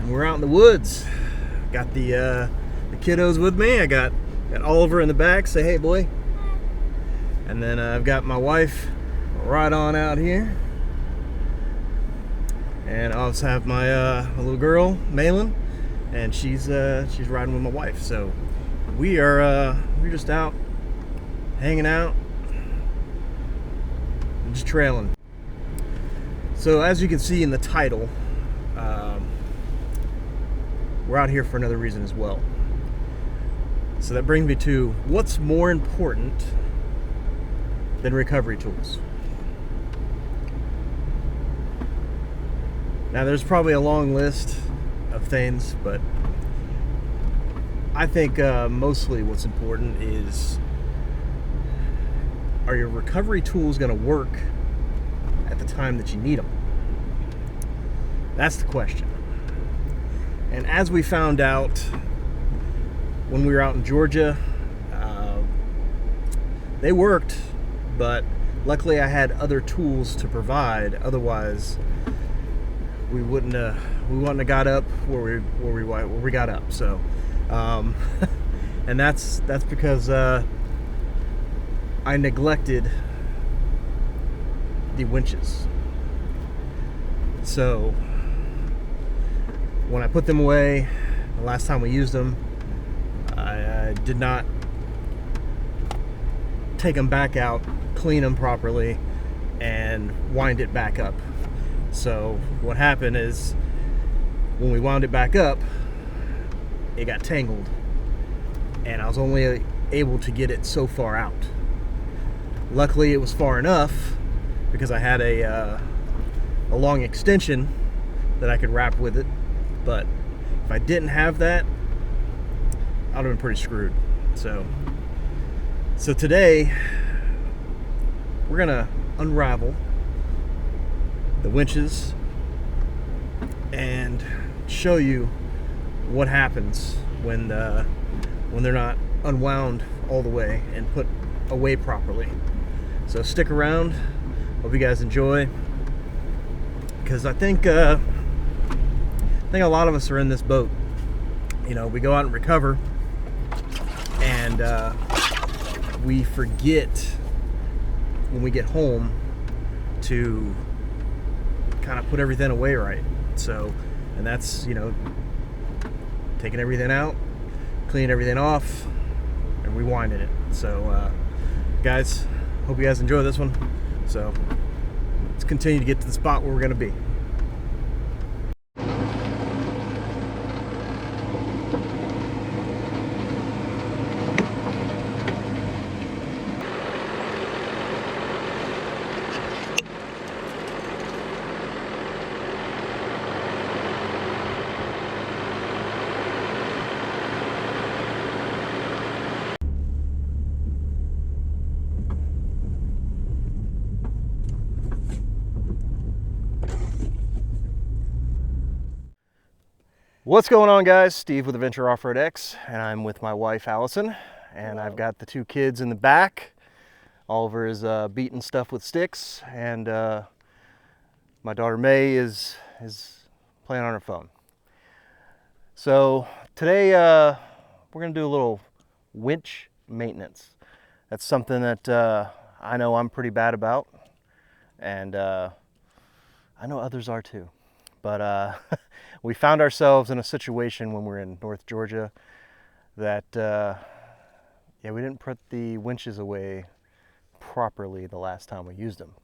We're out in the woods. Got the kiddos with me. I got Oliver in the back. Say hey, boy. And then I've got my wife right on out here. And I also have my little girl, Malin, and she's riding with my wife. So we're just out, hanging out, and just trailing. So as you can see in the title, we're out here for another reason as well. So that brings me to what's more important than recovery tools. Now there's probably a long list of things, but I think mostly what's important is, are your recovery tools going to work at the time that you need them? That's the question. And as we found out when we were out in Georgia, they worked, but luckily I had other tools to provide. Otherwise, we wouldn't have got up where we got up. So, and that's because I neglected the winches. So when I put them away, the last time we used them, I did not take them back out, clean them properly, and wind it back up. So what happened is, when we wound it back up, it got tangled, and I was only able to get it so far out. Luckily, it was far enough because I had a long extension that I could wrap with it. But if I didn't have that, I'd have been pretty screwed. So today we're gonna unravel the winches and show you what happens when they're not unwound all the way and put away properly. So stick around. Hope you guys enjoy, because I think a lot of us are in this boat. You know, we go out and recover, and we forget when we get home to kind of put everything away right. So, and that's, you know, taking everything out, cleaning everything off, and rewinding it. So guys, hope you guys enjoy this one. So let's continue to get to the spot where we're going to be. What's going on, guys? Steve with Adventure Off-Road X, and I'm with my wife Allison, and I've got the two kids in the back. Oliver is beating stuff with sticks, and my daughter May is playing on her phone. So today we're gonna do a little winch maintenance. That's something that I know I'm pretty bad about, and I know others are too. But we found ourselves in a situation when we were in North Georgia that, yeah, we didn't put the winches away properly the last time we used them.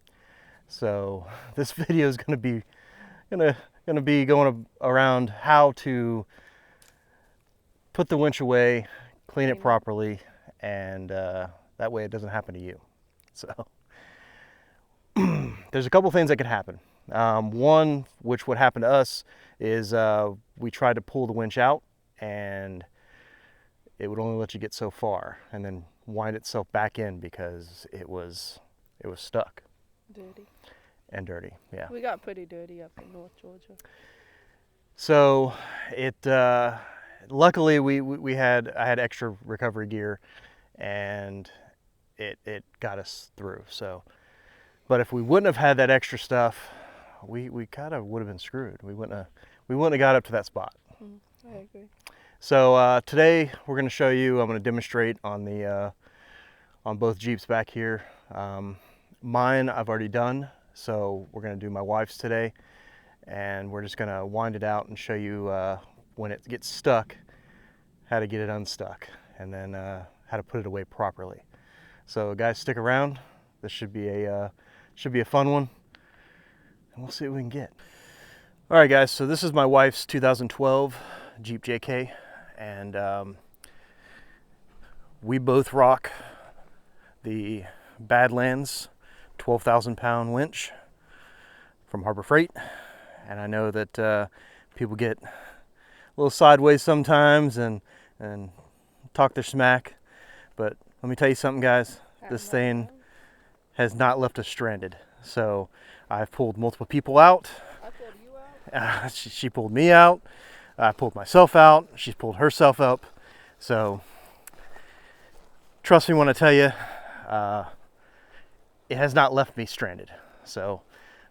So this video is going to be going around how to put the winch away, clean it properly, and that way it doesn't happen to you. So there's a couple things that could happen. One, which would happen to us, is we tried to pull the winch out, and it would only let you get so far, and then wind itself back in because it was stuck. Dirty. And dirty, yeah. We got pretty dirty up in North Georgia. So it luckily I had extra recovery gear, and it got us through. So, but if we wouldn't have had that extra stuff, we kind of would have been screwed. We wouldn't we wouldn't have got up to that spot. I agree. So today we're going to show you, I'm going to demonstrate on the on both Jeeps back here. Mine I've already done, so we're going to do my wife's today, and we're just going to wind it out and show you when it gets stuck, how to get it unstuck, and then how to put it away properly. So guys, stick around. This should be a fun one, and we'll see what we can get. All right guys, so this is my wife's 2012 Jeep JK, and we both rock the Badlands 12,000 pound winch from Harbor Freight. And I know that people get a little sideways sometimes and talk their smack, but let me tell you something guys, this thing has not left us stranded. So I've pulled multiple people out. I pulled you out? She pulled me out. I pulled myself out. She's pulled herself up. So trust me when I tell you, it has not left me stranded. So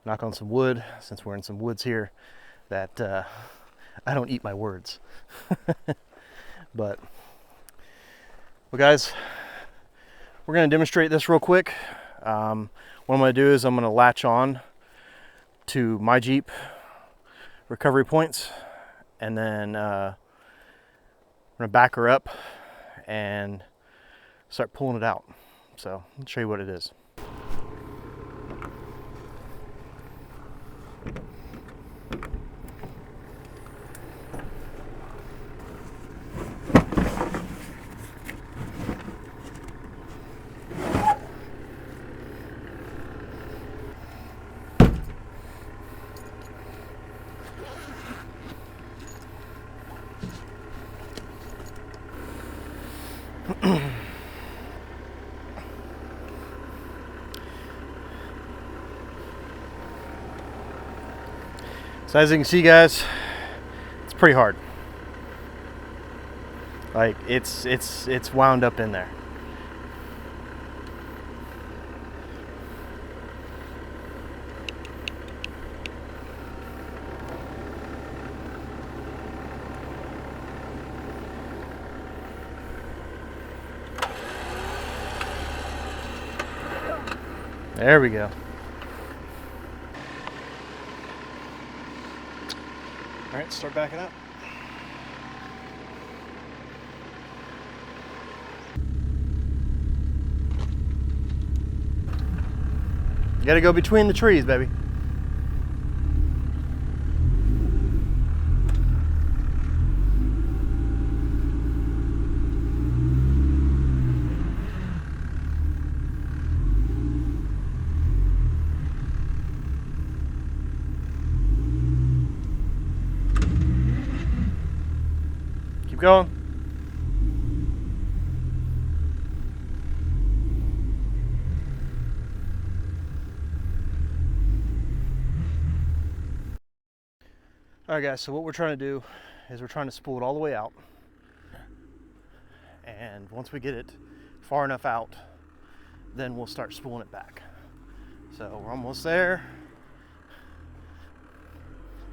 knock on some wood, since we're in some woods here, that I don't eat my words. But well guys, we're going to demonstrate this real quick. What I'm going to do is I'm going to latch on to my Jeep recovery points, and then I'm going to back her up and start pulling it out. So I'll show you what it is. So as you can see guys, it's pretty hard. Like it's wound up in there. There we go. All right, start backing up. You gotta go between the trees, baby. Keep going. All right guys, so what we're trying to do is we're trying to spool it all the way out, and once we get it far enough out, then we'll start spooling it back. So we're almost there,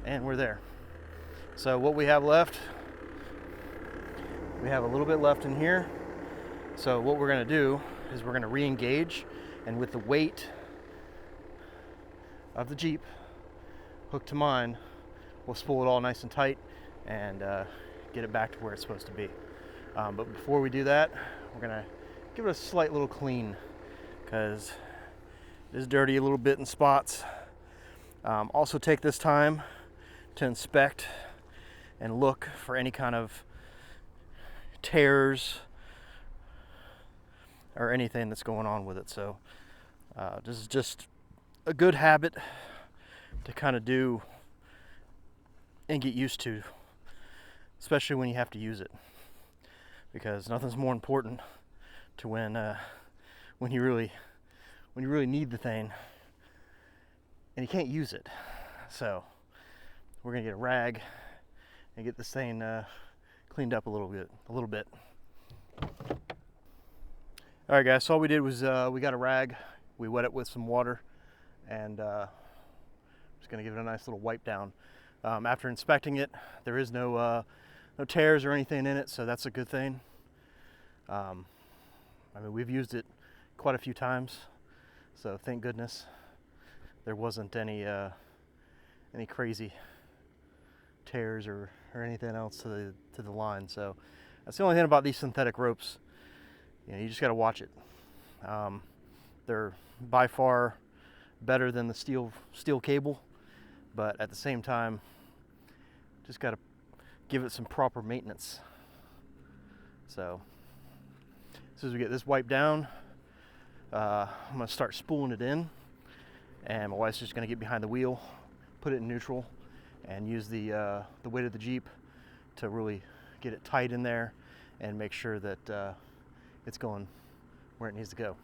and we're there. So what we have left, we have a little bit left in here. So what we're going to do is we're going to re-engage, and with the weight of the Jeep hooked to mine, we'll spool it all nice and tight and get it back to where it's supposed to be. But before we do that, we're going to give it a slight little clean, because it is dirty a little bit in spots. Also take this time to inspect and look for any kind of tears or anything that's going on with it. So this is just a good habit to kind of do and get used to, especially when you have to use it, because nothing's more important to when you really need the thing and you can't use it. So we're gonna get a rag and get this thing cleaned up a little bit. All right guys, so all we did was we got a rag, we wet it with some water, and just gonna give it a nice little wipe down. After inspecting it, there is no tears or anything in it, so that's a good thing. I mean, we've used it quite a few times, so thank goodness there wasn't any crazy tears or anything else to the line. So that's the only thing about these synthetic ropes. You know, you just got to watch it. They're by far better than the steel cable, but at the same time, just got to give it some proper maintenance. So as soon as we get this wiped down, I'm gonna start spooling it in, and my wife's just gonna get behind the wheel, put it in neutral, and use the weight of the Jeep to really get it tight in there and make sure that it's going where it needs to go,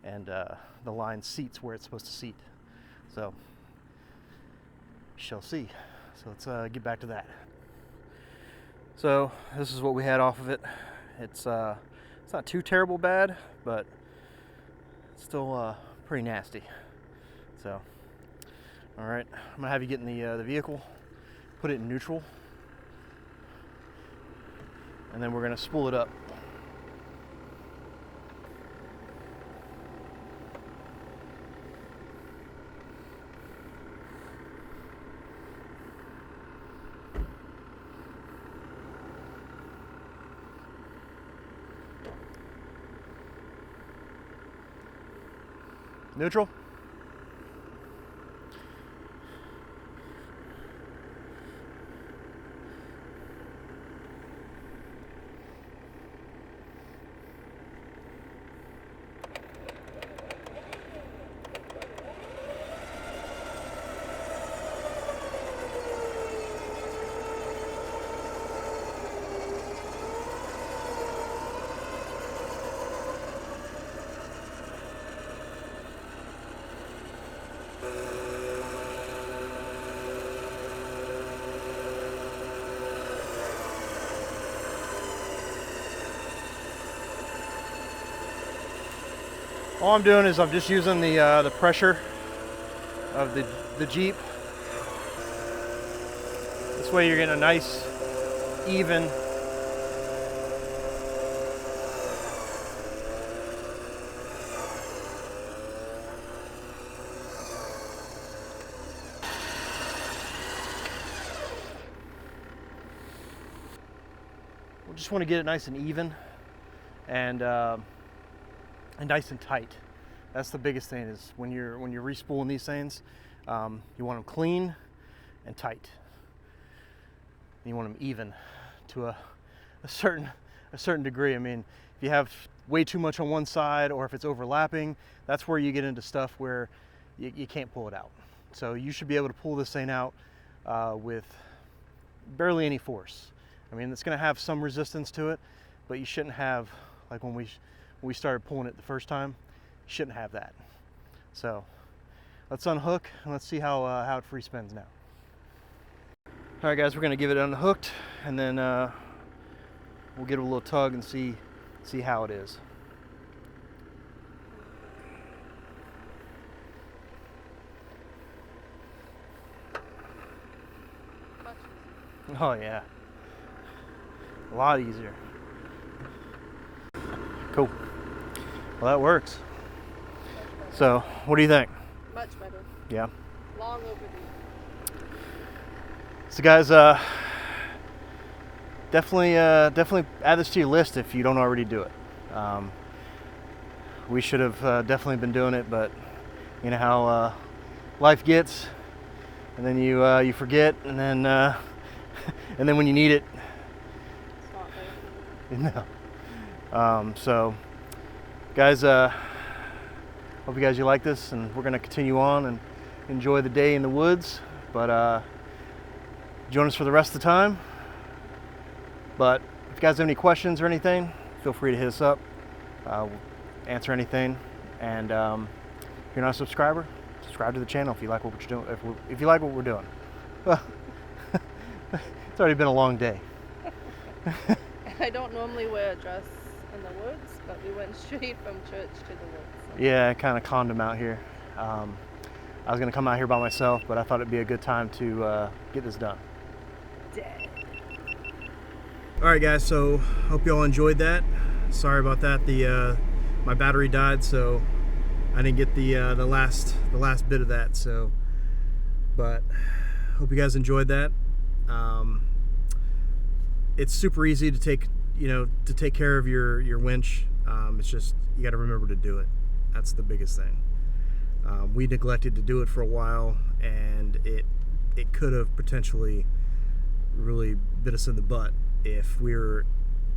and the line seats where it's supposed to seat. So shall see. So let's get back to that. So this is what we had off of it. It's not too terrible bad, but it's still pretty nasty. So, all right, I'm gonna have you get in the vehicle, put it in neutral, and then we're gonna spool it up. Neutral. All I'm doing is I'm just using the pressure of the Jeep. This way you're getting a nice, even we just want to get it nice and even and nice and tight. That's the biggest thing, is when you're respooling these things, you want them clean and tight. And you want them even to a certain degree. I mean, if you have way too much on one side, or if it's overlapping, that's where you get into stuff where you can't pull it out. So you should be able to pull this thing out with barely any force. I mean, it's going to have some resistance to it, but you shouldn't have, like when we started pulling it the first time, you shouldn't have that. So let's unhook and let's see how it free spins now. All right, guys, we're going to give it unhooked, and then we'll give it a little tug and see how it is. Oh yeah, a lot easier. Cool. Well, that works. So, what do you think? Much better. Yeah. Long overdue. So, guys, definitely add this to your list if you don't already do it. We should have definitely been doing it, but you know how life gets, and then you forget, and then and then when you need it, It's not there. no. So, guys, hope you like this, and we're gonna continue on and enjoy the day in the woods. But join us for the rest of the time. But if you guys have any questions or anything, feel free to hit us up. We'll answer anything. And if you're not a subscriber, subscribe to the channel if you like what we're doing. If you like what we're doing. Well, it's already been a long day. I don't normally wear a dress in the woods, but we went straight from church to the woods. So. Yeah, I kind of conned them out here. I was gonna come out here by myself, but I thought it'd be a good time to get this done. All right, guys. So hope you all enjoyed that. Sorry about that. My battery died, so I didn't get the last bit of that. So, but hope you guys enjoyed that. It's super easy to take care of your winch. It's just you got to remember to do it. That's the biggest thing. We neglected to do it for a while, and it could have potentially really bit us in the butt if we were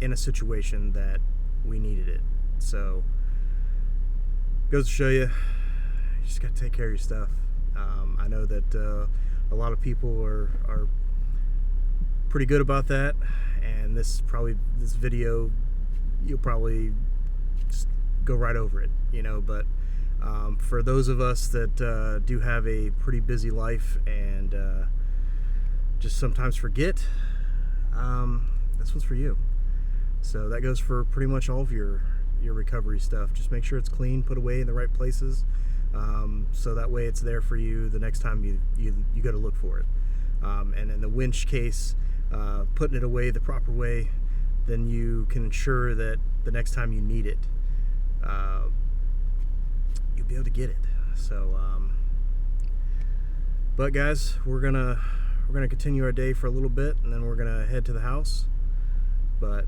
in a situation that we needed it. So goes to show you just got to take care of your stuff. I know that a lot of people are pretty good about that, and this video you'll probably just go right over it, but for those of us that do have a pretty busy life and just sometimes forget, this one's for you. So that goes for pretty much all of your recovery stuff. Just make sure it's clean, put away in the right places, so that way it's there for you the next time you go to look for it. And in the winch case, putting it away the proper way, then you can ensure that the next time you need it, you'll be able to get it. So but guys, we're gonna continue our day for a little bit, and then we're gonna head to the house. But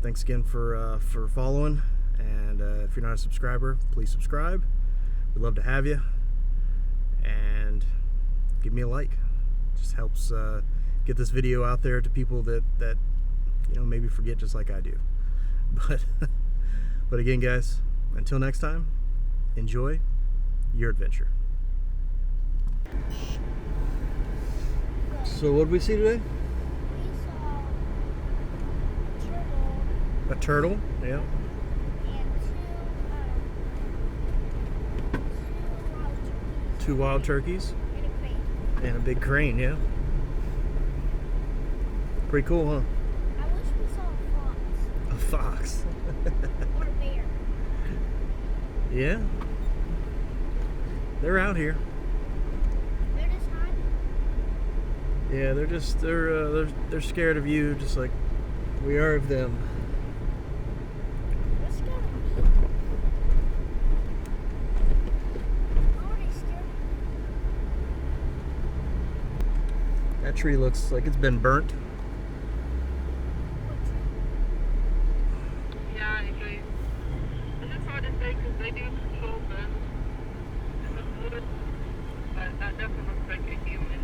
thanks again for following, and if you're not a subscriber, please subscribe. We'd love to have you, and give me a like. It just helps get this video out there to people that maybe forget just like I do. But again, guys, until next time, enjoy your adventure. So what did we see today? We saw A turtle, yeah. and Two wild turkeys and a crane. and a big crane, yeah. Pretty cool, huh? I wish we saw a fox A fox. or a bear. Yeah. They're out here. They're just hiding. Yeah, they're scared of you just like we are of them. They're scared of me. How are they scared of me? That tree looks like it's been burnt. Yeah, I agree. And it's hard to say because they do control them in the wood, but that definitely looks like a human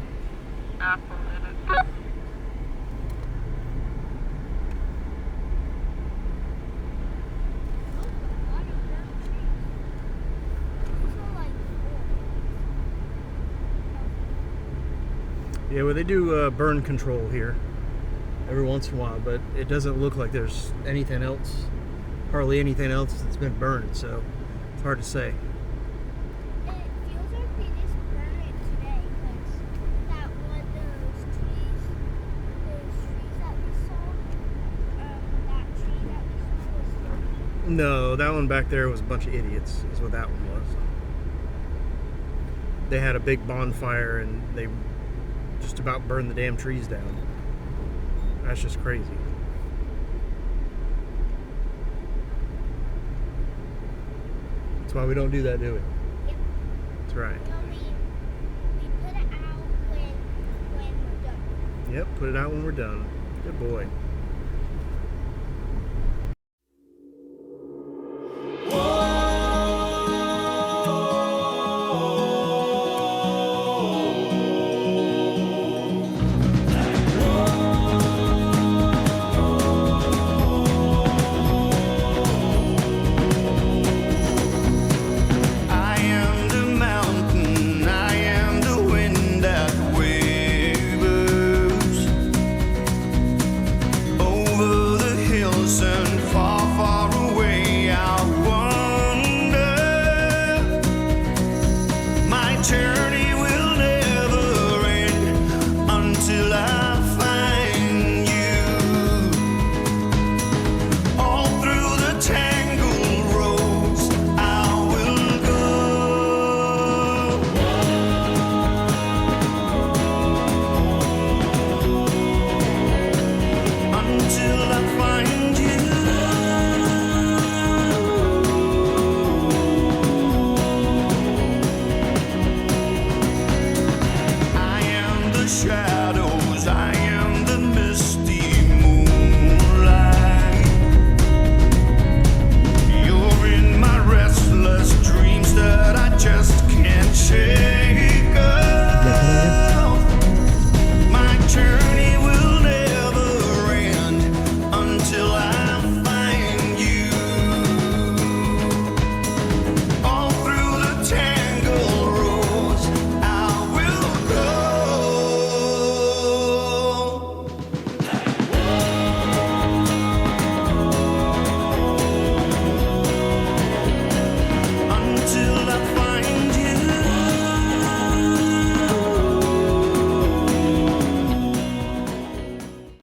apple in it. Oh, a lot of burnt trees. These are like Yeah, well, they do burn control here every once in a while, but it doesn't look like there's anything else, hardly anything else that's been burned, so it's hard to say. It feels like they just burned it today because that one, those trees that we saw, that tree that we saw was still. No, that one back there was a bunch of idiots, is what that one was. They had a big bonfire and they just about burned the damn trees down. That's just crazy. That's why we don't do that, do we? Yep. That's right. No, we put it out when we're done. Yep, put it out when we're done. Good boy.